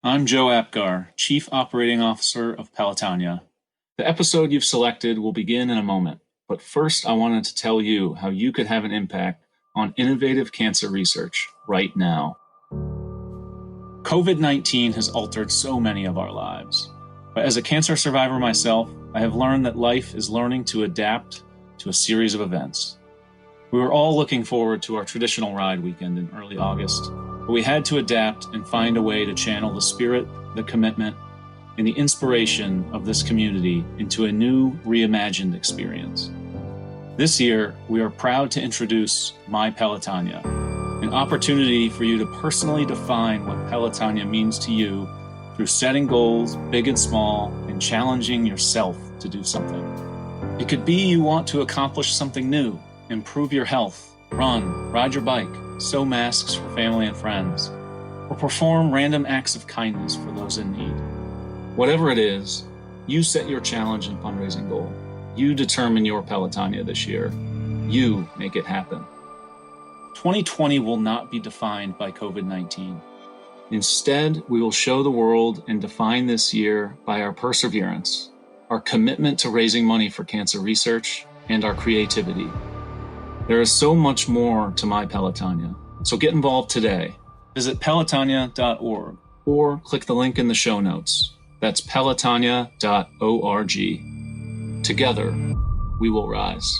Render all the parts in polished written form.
I'm Joe Apgar, Chief Operating Officer of Pelotonia. The episode you've selected will begin in a moment, but first I wanted to tell you how you could have an impact on innovative cancer research right now. COVID-19 has altered so many of our lives, but as a cancer survivor myself, I have learned that life is learning to adapt to a series of events. We were all looking forward to our traditional ride weekend in early August, but we had to adapt and find a way to channel the spirit, the commitment, and the inspiration of this community into a new, reimagined experience. This year, we are proud to introduce My Pelotonia, an opportunity for you to personally define what Pelotonia means to you through setting goals, big and small, and challenging yourself to do something. It could be you want to accomplish something new, improve your health, run, ride your bike, sew masks for family and friends, or perform random acts of kindness for those in need. Whatever it is, you set your challenge and fundraising goal. You determine your Pelotonia this year. You make it happen. 2020 will not be defined by COVID-19. Instead, we will show the world and define this year by our perseverance, our commitment to raising money for cancer research, and our creativity. There is so much more to My Pelotonia, so get involved today. Visit pelotonia.org or click the link in the show notes. That's pelotonia.org. Together, we will rise.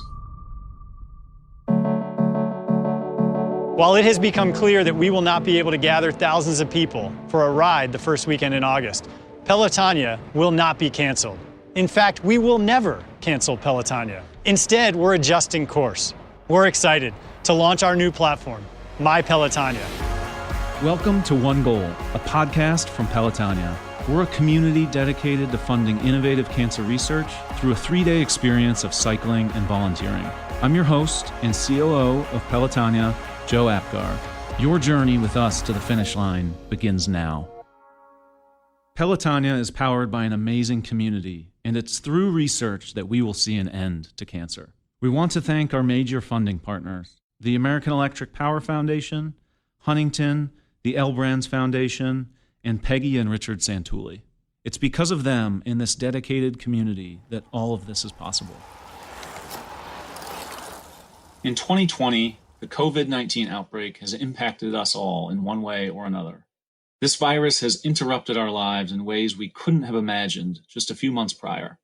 While it has become clear that we will not be able to gather thousands of people for a ride the first weekend in August, Pelotonia will not be canceled. In fact, we will never cancel Pelotonia. Instead, we're adjusting course. We're excited to launch our new platform, My Pelotonia. Welcome to One Goal, a podcast from Pelotonia. We're a community dedicated to funding innovative cancer research through a 3-day experience of cycling and volunteering. I'm your host and COO of Pelotonia, Joe Apgar. Your journey with us to the finish line begins now. Pelotonia is powered by an amazing community, and it's through research that we will see an end to cancer. We want to thank our major funding partners, the American Electric Power Foundation, Huntington, the L Brands Foundation, and Peggy and Richard Santulli. It's because of them in this dedicated community that all of this is possible. In 2020, the COVID-19 outbreak has impacted us all in one way or another. This virus has interrupted our lives in ways we couldn't have imagined just a few months prior.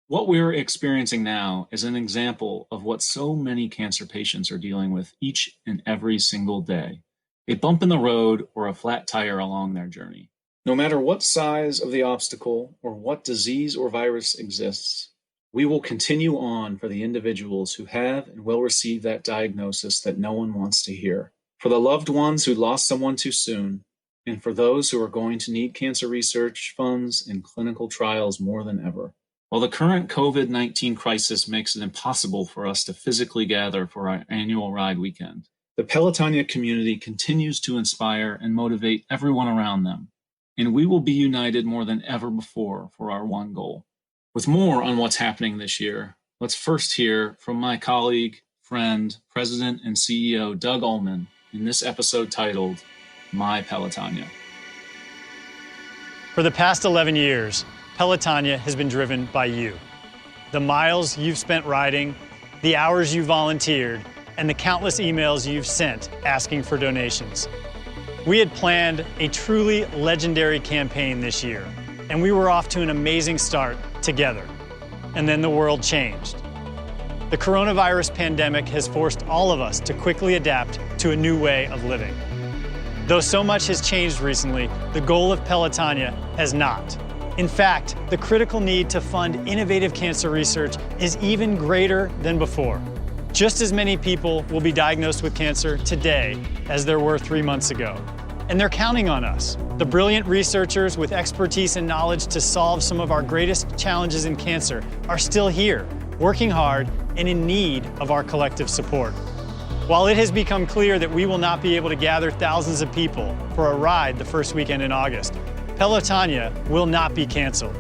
What we're experiencing now is an example of what so many cancer patients are dealing with each and every single day: a bump in the road or a flat tire along their journey. No matter what size of the obstacle or what disease or virus exists, we will continue on for the individuals who have and will receive that diagnosis that no one wants to hear, for the loved ones who lost someone too soon, and for those who are going to need cancer research funds and clinical trials more than ever. While the current COVID-19 crisis makes it impossible for us to physically gather for our annual ride weekend, the Pelotonia community continues to inspire and motivate everyone around them, and we will be united more than ever before for our one goal. With more on what's happening this year, let's first hear from my colleague, friend, President and CEO Doug Ullman in this episode titled My Pelotonia. For the past 11 years, Pelotonia has been driven by you. The miles you've spent riding, the hours you volunteered, and the countless emails you've sent asking for donations. We had planned a truly legendary campaign this year, and we were off to an amazing start together. And then the world changed. The coronavirus pandemic has forced all of us to quickly adapt to a new way of living. Though so much has changed recently, the goal of Pelotonia has not. In fact, the critical need to fund innovative cancer research is even greater than before. Just as many people will be diagnosed with cancer today as there were 3 months ago. And they're counting on us, the brilliant researchers with expertise and knowledge to solve some of our greatest challenges in cancer are still here, working hard and in need of our collective support. While it has become clear that we will not be able to gather thousands of people for a ride the first weekend in August, Pelotonia will not be canceled.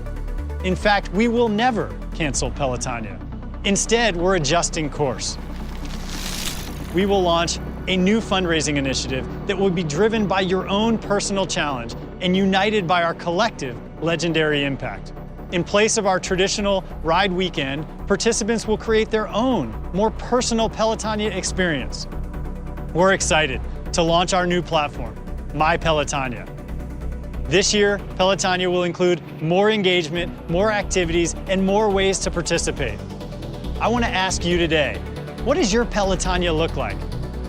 In fact, we will never cancel Pelotonia. Instead, we're adjusting course. We will launch a new fundraising initiative that will be driven by your own personal challenge and united by our collective legendary impact. In place of our traditional ride weekend, participants will create their own, more personal Pelotonia experience. We're excited to launch our new platform, My Pelotonia. This year, Pelotonia will include more engagement, more activities, and more ways to participate. I want to ask you today, what does your Pelotonia look like?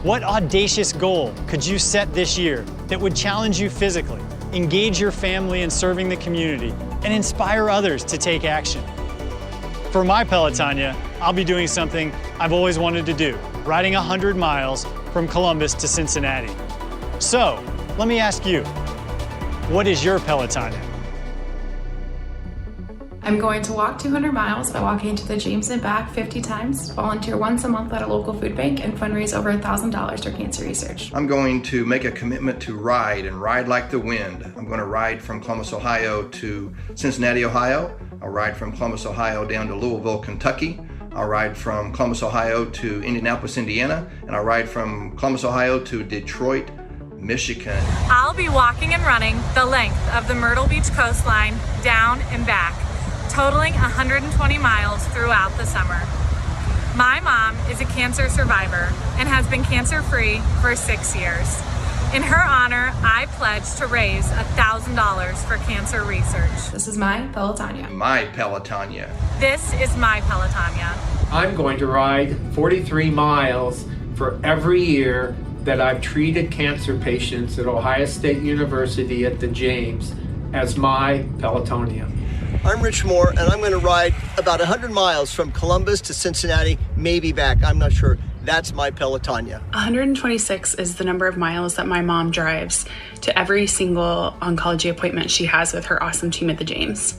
What audacious goal could you set this year that would challenge you physically, engage your family in serving the community, and inspire others to take action? For my Pelotonia, I'll be doing something I've always wanted to do, riding 100 miles from Columbus to Cincinnati. So, let me ask you, what is your Pelotonia? I'm going to walk 200 miles by walking to the James and back 50 times, volunteer once a month at a local food bank, and fundraise over $1,000 for cancer research. I'm going to make a commitment to ride and ride like the wind. I'm going to ride from Columbus, Ohio to Cincinnati, Ohio. I'll ride from Columbus, Ohio down to Louisville, Kentucky. I'll ride from Columbus, Ohio to Indianapolis, Indiana. And I'll ride from Columbus, Ohio to Detroit, Michigan. I'll be walking and running the length of the Myrtle Beach coastline down and back, totaling 120 miles throughout the summer. My mom is a cancer survivor and has been cancer-free for 6 years. In her honor, I pledge to raise $1,000 for cancer research. This is my Pelotonia. My Pelotonia. This is my Pelotonia. I'm going to ride 43 miles for every year that I've treated cancer patients at Ohio State University at the James as my Pelotonia. I'm Rich Moore, and I'm going to ride about 100 miles from Columbus to Cincinnati, maybe back. I'm not sure. That's my Pelotonia. 126 is the number of miles that my mom drives to every single oncology appointment she has with her awesome team at the James.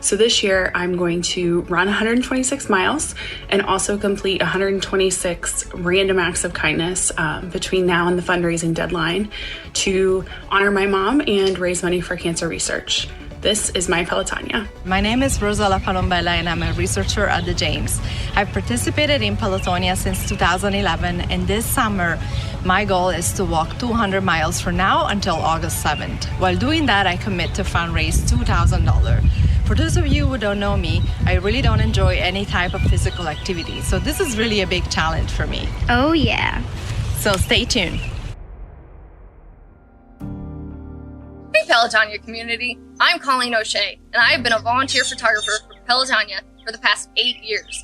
So this year, I'm going to run 126 miles and also complete 126 random acts of kindness between now and the fundraising deadline to honor my mom and raise money for cancer research. This is my Pelotonia. My name is Rosala Palombella, and I'm a researcher at the James. I've participated in Pelotonia since 2011, and this summer, my goal is to walk 200 miles from now until August 7th. While doing that, I commit to fundraise $2,000. For those of you who don't know me, I really don't enjoy any type of physical activity, so this is really a big challenge for me. Oh yeah. So stay tuned. Hey Pelotonia community, I'm Colleen O'Shea, and I have been a volunteer photographer for Pelotonia for the past 8 years.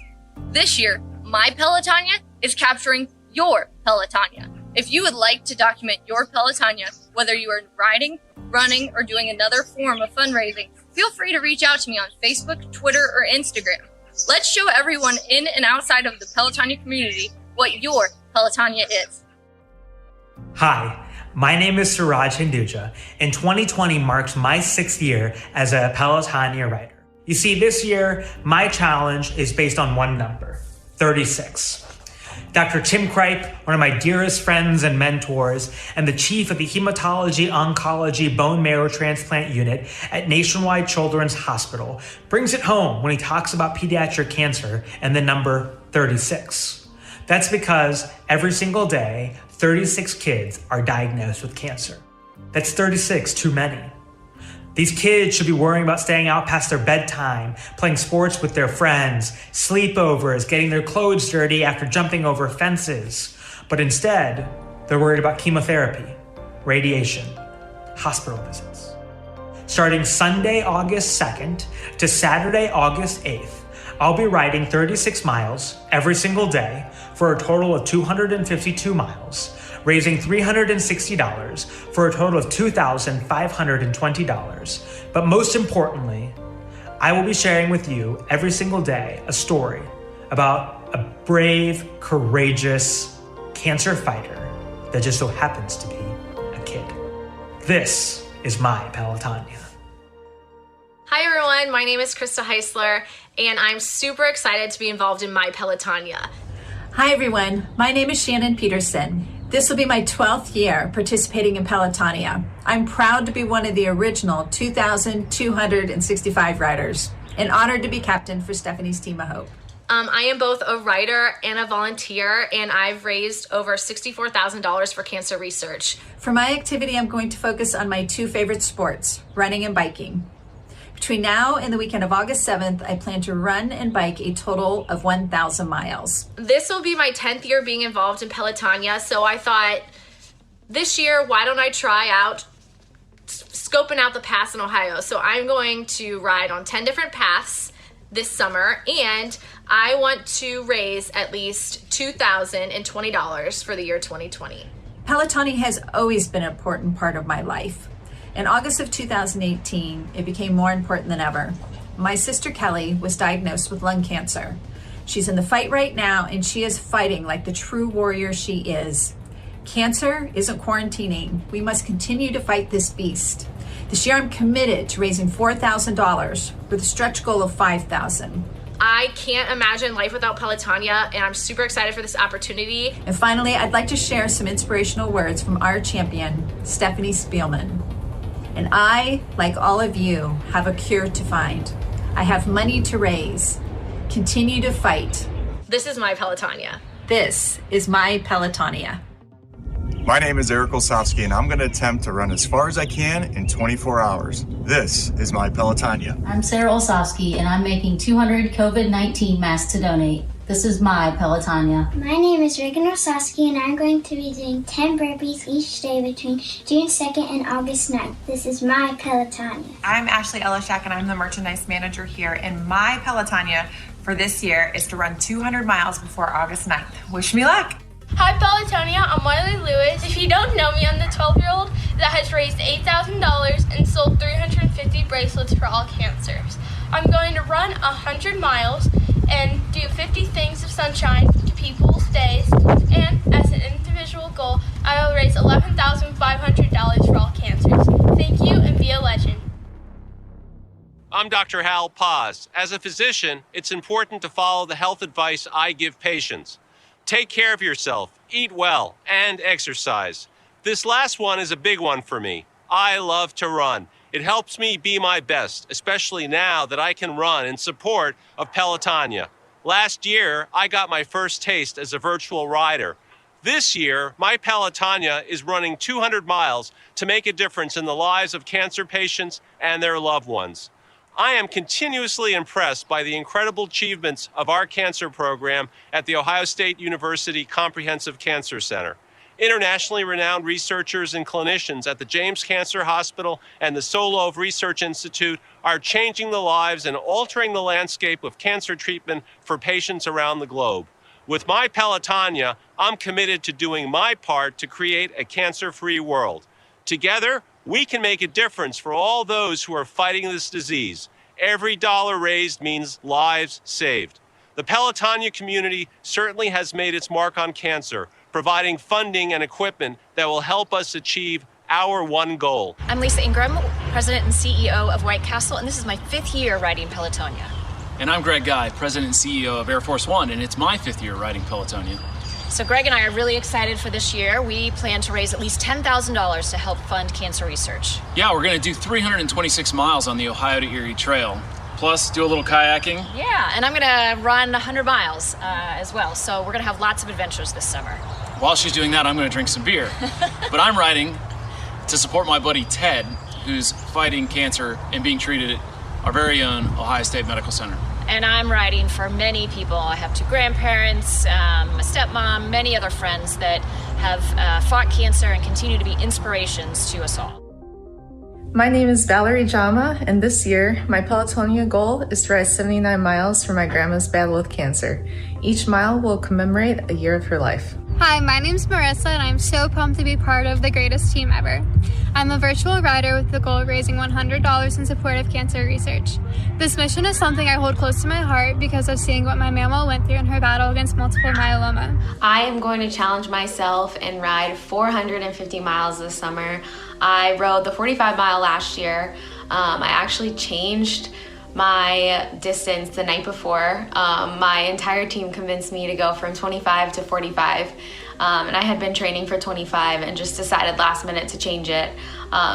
This year, my Pelotonia is capturing your Pelotonia. If you would like to document your Pelotonia, whether you are riding, running, or doing another form of fundraising, feel free to reach out to me on Facebook, Twitter, or Instagram. Let's show everyone in and outside of the Pelotonia community what your Pelotonia is. Hi. My name is Suraj Hinduja, and 2020 marks my 6th year as a Pelotonia rider. You see, this year, my challenge is based on one number, 36. Dr. Tim Kripe, one of my dearest friends and mentors, and the chief of the Hematology Oncology Bone Marrow Transplant Unit at Nationwide Children's Hospital, brings it home when he talks about pediatric cancer and the number 36. That's because every single day, 36 kids are diagnosed with cancer. That's 36 too many. These kids should be worrying about staying out past their bedtime, playing sports with their friends, sleepovers, getting their clothes dirty after jumping over fences. But instead, they're worried about chemotherapy, radiation, hospital visits. Starting Sunday, August 2nd to Saturday, August 8th, I'll be riding 36 miles every single day for a total of 252 miles, raising $360 for a total of $2,520. But most importantly, I will be sharing with you every single day a story about a brave, courageous cancer fighter that just so happens to be a kid. This is my Pelotonia. Hi everyone, my name is Krista Heisler, and I'm super excited to be involved in my Pelotonia. Hi everyone, my name is Shannon Peterson. This will be my 12th year participating in Pelotonia. I'm proud to be one of the original 2,265 riders and honored to be captain for Stephanie's Team of Hope. I am both a writer and a volunteer, and I've raised over $64,000 for cancer research. For my activity, I'm going to focus on my two favorite sports, running and biking. Between now and the weekend of August 7th, I plan to run and bike a total of 1,000 miles. This will be my 10th year being involved in Pelotonia, so I thought this year, why don't I try out scoping out the paths in Ohio? So I'm going to ride on 10 different paths this summer, and I want to raise at least $2,020 for the year 2020. Pelotonia has always been an important part of my life. In August of 2018, it became more important than ever. My sister Kelly was diagnosed with lung cancer. She's in the fight right now, and she is fighting like the true warrior she is. Cancer isn't quarantining. We must continue to fight this beast. This year, I'm committed to raising $4,000 with a stretch goal of $5,000. I can't imagine life without Pelotonia, and I'm super excited for this opportunity. And finally, I'd like to share some inspirational words from our champion, Stephanie Spielman. And I, like all of you, have a cure to find. I have money to raise. Continue to fight. This is my Pelotonia. This is my Pelotonia. My name is Eric Olsowski, and I'm going to attempt to run as far as I can in 24 hours. This is my Pelotonia. I'm Sarah Olsowski, and I'm making 200 COVID-19 masks to donate. This is my Pelotonia. My name is Reagan Olsowski, and I'm going to be doing 10 burpees each day between June 2nd and August 9th. This is my Pelotonia. I'm Ashley Elishak, and I'm the merchandise manager here, and my Pelotonia for this year is to run 200 miles before August 9th. Wish me luck. Hi Pelotonia, I'm Wiley Lewis. If you don't know me, I'm the 12-year-old that has raised $8,000 and sold 350 bracelets for all cancers. I'm going to run 100 miles and do 50 things of sunshine to people's days, and as an individual goal, I will raise $11,500 for all cancers. Thank you and be a legend. I'm Dr. Hal Paz. As a physician, it's important to follow the health advice I give patients. Take care of yourself, eat well, and exercise. This last one is a big one for me. I love to run. It helps me be my best, especially now that I can run in support of Pelotonia. Last year, I got my first taste as a virtual rider. This year, my Pelotonia is running 200 miles to make a difference in the lives of cancer patients and their loved ones. I am continuously impressed by the incredible achievements of our cancer program at The Ohio State University Comprehensive Cancer Center. Internationally renowned researchers and clinicians at the James Cancer Hospital and the Solove Research Institute are changing the lives and altering the landscape of cancer treatment for patients around the globe. With my Pelotonia, I'm committed to doing my part to create a cancer-free world. Together, we can make a difference for all those who are fighting this disease. Every dollar raised means lives saved. The Pelotonia community certainly has made its mark on cancer, providing funding and equipment that will help us achieve our one goal. I'm Lisa Ingram, President and CEO of White Castle, and this is my 5th year riding Pelotonia. And I'm Greg Guy, President and CEO of Air Force One, and it's my 5th year riding Pelotonia. So Greg and I are really excited for this year. We plan to raise at least $10,000 to help fund cancer research. Yeah, we're going to do 326 miles on the Ohio to Erie Trail, plus do a little kayaking. Yeah, and I'm going to run 100 miles as well, so we're going to have lots of adventures this summer. While she's doing that, I'm going to drink some beer. But I'm riding to support my buddy Ted, who's fighting cancer and being treated at our very own Ohio State Medical Center. And I'm riding for many people. I have 2 grandparents, a stepmom, many other friends that have fought cancer and continue to be inspirations to us all. My name is Valerie Jama, and this year, my Pelotonia goal is to ride 79 miles for my grandma's battle with cancer. Each mile will commemorate a year of her life. Hi, my name's Marissa, and I'm so pumped to be part of the greatest team ever. I'm a virtual rider with the goal of raising $100 in support of cancer research. This mission is something I hold close to my heart because of seeing what my mama went through in her battle against multiple myeloma. I am going to challenge myself and ride 450 miles this summer. I rode the 45 mile last year. I actually changed my distance the night before. My entire team convinced me to go from 25 to 45. and I had been training for 25 and just decided last minute to change it.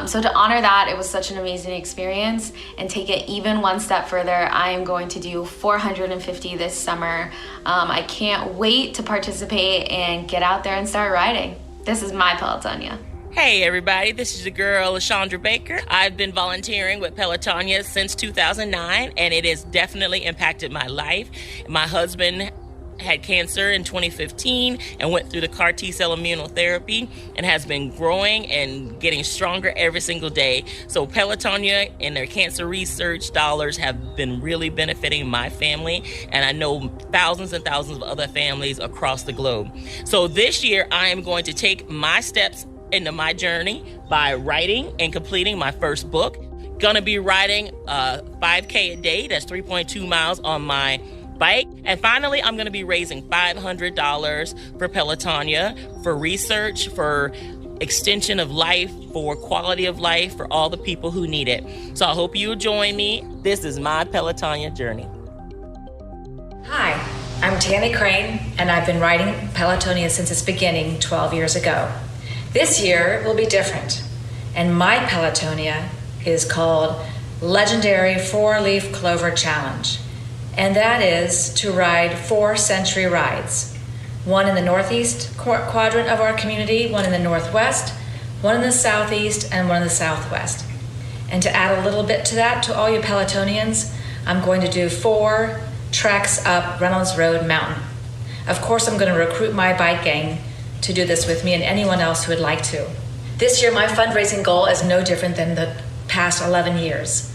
So to honor that, it was such an amazing experience, and take it even one step further, I am going to do 450 this summer. I can't wait to participate and get out there and start riding. This is my Pelotonia. Hey everybody, this is your girl LaShondra Baker. I've been volunteering with Pelotonia since 2009, and it has definitely impacted my life. My husband had cancer in 2015 and went through the CAR T-cell immunotherapy and has been growing and getting stronger every single day. So Pelotonia and their cancer research dollars have been really benefiting my family, and I know thousands and thousands of other families across the globe. So this year I am going to take my steps into my journey by writing and completing my first book. Gonna be riding 5K a day, that's 3.2 miles on my bike. And finally, I'm gonna be raising $500 for Pelotonia, for research, for extension of life, for quality of life, for all the people who need it. So I hope you'll join me. This is my Pelotonia journey. Hi, I'm Tanny Crane, and I've been riding Pelotonia since its beginning 12 years ago. This year will be different, and my Pelotonia is called Legendary 4-Leaf Clover Challenge, and that is to ride 4 century rides. One in the northeast quadrant of our community, one in the northwest, one in the southeast, and one in the southwest. And to add a little bit to that, to all you Pelotonians, I'm going to do 4 treks up Reynolds Road Mountain. Of course, I'm going to recruit my bike gang to do this with me and anyone else who would like to. This year, my fundraising goal is no different than the past 11 years.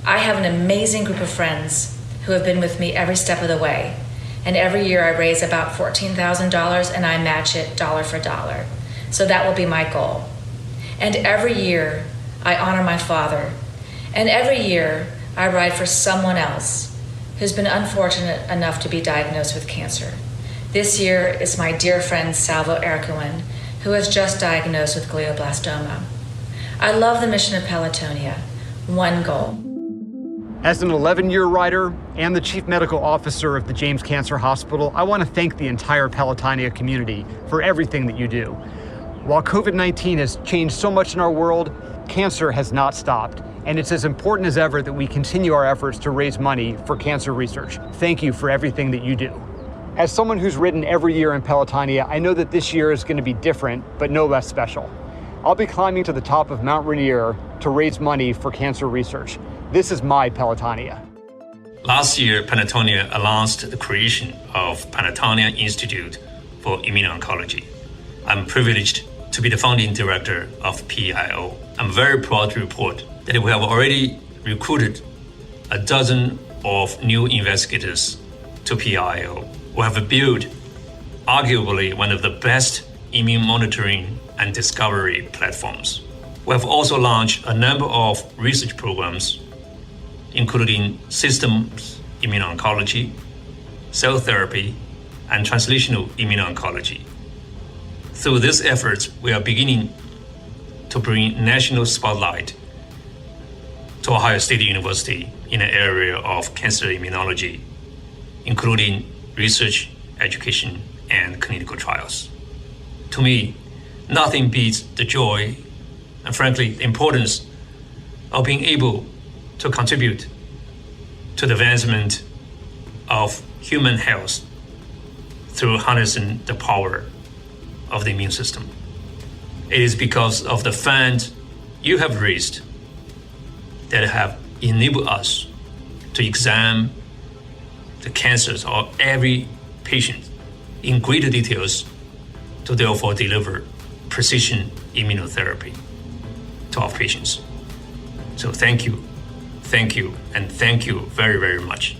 I have an amazing group of friends who have been with me every step of the way. And every year I raise about $14,000 and I match it dollar for dollar. So that will be my goal. And every year I honor my father. And every year I ride for someone else who's been unfortunate enough to be diagnosed with cancer. This year is my dear friend Salvo Ercohen, who was just diagnosed with glioblastoma. I love the mission of Pelotonia. One goal. As an 11-year rider and the Chief Medical Officer of the James Cancer Hospital, I want to thank the entire Pelotonia community for everything that you do. While COVID-19 has changed so much in our world, cancer has not stopped, and it's as important as ever that we continue our efforts to raise money for cancer research. Thank you for everything that you do. As someone who's ridden every year in Pelotonia, I know that this year is going to be different, but no less special. I'll be climbing to the top of Mount Rainier to raise money for cancer research. This is my Pelotonia. Last year, Pelotonia announced the creation of Pelotonia Institute for Immuno-Oncology. I'm privileged to be the founding director of PIO. I'm very proud to report that we have already recruited a dozen of new investigators to PIO. We have built arguably one of the best immune monitoring and discovery platforms. We have also launched a number of research programs, including systems immuno-oncology, cell therapy, and translational immuno-oncology. Through these efforts, we are beginning to bring national spotlight to Ohio State University in the area of cancer immunology, including research, education, and clinical trials. To me, nothing beats the joy and frankly, the importance of being able to contribute to the advancement of human health through harnessing the power of the immune system. It is because of the funds you have raised that have enabled us to examine the cancers of every patient in greater details to therefore deliver precision immunotherapy to our patients. So thank you, and thank you very, very much.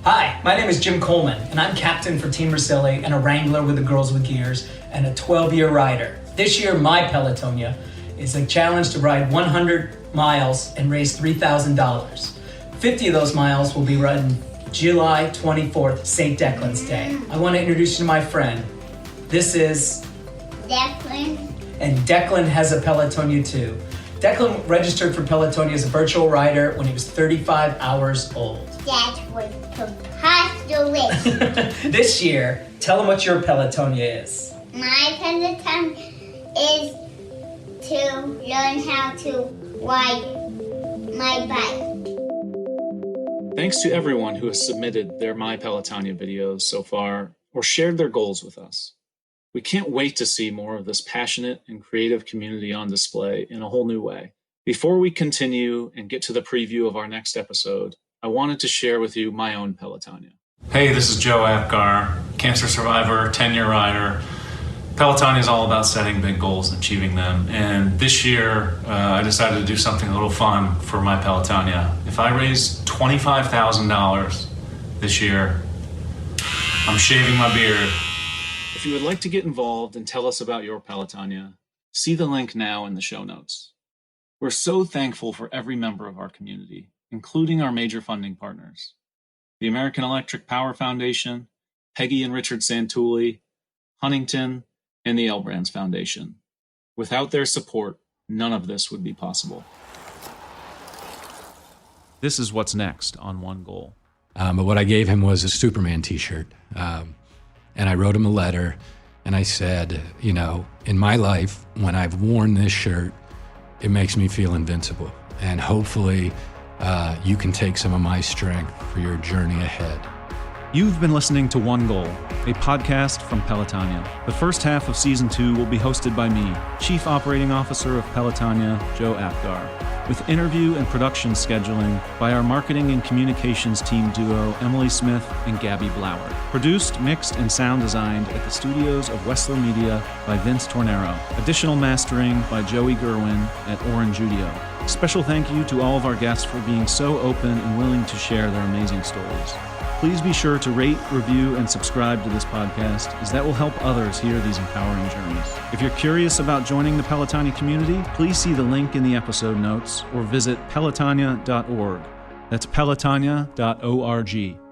Hi, my name is Jim Coleman, and I'm captain for Team Rosilli and a wrangler with the Girls with Gears and a 12-year rider. This year, my Pelotonia is a challenge to ride 100 miles and raise $3,000. 50 of those miles will be ridden July 24th, St. Declan's Day. I want to introduce you to my friend. This is Declan. And Declan has a Pelotonia too. Declan registered for Pelotonia as a virtual rider when he was 35 hours old. That was preposterous. This year, tell him what your Pelotonia is. My Peloton is to learn how to ride my bike. Thanks to everyone who has submitted their My Pelotonia videos so far or shared their goals with us. We can't wait to see more of this passionate and creative community on display in a whole new way. Before we continue and get to the preview of our next episode, I wanted to share with you my own Pelotonia. Hey, this is Joe Apgar, cancer survivor, 10-year rider. Pelotonia is all about setting big goals and achieving them. And this year, I decided to do something a little fun for my Pelotonia. If I raise $25,000 this year, I'm shaving my beard. If you would like to get involved and tell us about your Pelotonia, see the link now in the show notes. We're so thankful for every member of our community, including our major funding partners, the American Electric Power Foundation, Peggy and Richard Santulli, Huntington, and the L Brands Foundation. Without their support, none of this would be possible. This is what's next on One Goal. But what I gave him was a Superman t-shirt. And I wrote him a letter, and I said, you know, in my life, when I've worn this shirt, it makes me feel invincible. And hopefully you can take some of my strength for your journey ahead. You've been listening to One Goal, a podcast from Pelotonia. The first half of Season 2 will be hosted by me, Chief Operating Officer of Pelotonia, Joe Apgar, with interview and production scheduling by our marketing and communications team duo, Emily Smith and Gabby Blauer. Produced, mixed, and sound designed at the studios of Wessler Media by Vince Tornero. Additional mastering by Joey Gerwin at Orange Judio. Special thank you to all of our guests for being so open and willing to share their amazing stories. Please be sure to rate, review, and subscribe to this podcast, as that will help others hear these empowering journeys. If you're curious about joining the Pelotonia community, please see the link in the episode notes or visit pelotonia.org. That's pelotonia.org.